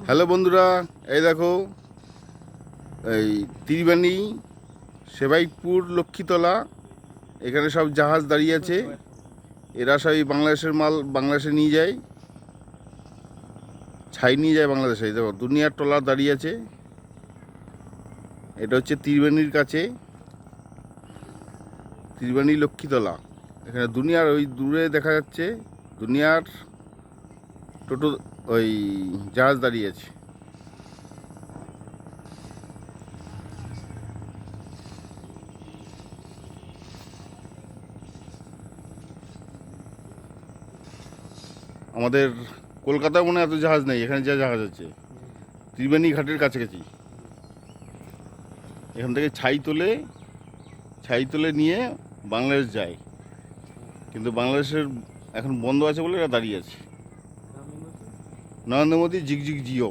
Hello বন্ধুরা, এই দেখো এই ত্রিবেণী, সেবাইপুর, লক্ষ্মীতলা, এখানে সব জাহাজ দাঁড়িয়ে আছে। এরা সব এই বাংলাদেশের মাল বাংলাদেশে নিয়ে যায়, ছাই নিয়ে যায় বাংলাদেশে। এই দেখো দুনিয়ার ট্রলার দাঁড়িয়ে আছে। এটা হচ্ছে ত্রিবেণীর কাছে, ত্রিবেণী লক্ষ্মীতলা। এখানে দুনিয়ার ওই দূরে দেখা যাচ্ছে দুনিয়ার টোটো, ওই জাহাজ দাঁড়িয়ে আছে। আমাদের কলকাতায় মনে হয় এত জাহাজ নেই, এখানে যা জাহাজ আছে ত্রিবেণী ঘাটের কাছাকাছি। এখান থেকে ছাই তুলে নিয়ে বাংলাদেশ যায়, কিন্তু বাংলাদেশের এখন বন্ধ আছে বলে এরা দাঁড়িয়ে আছে। নরেন্দ্র মোদী জিগজিগ জিও।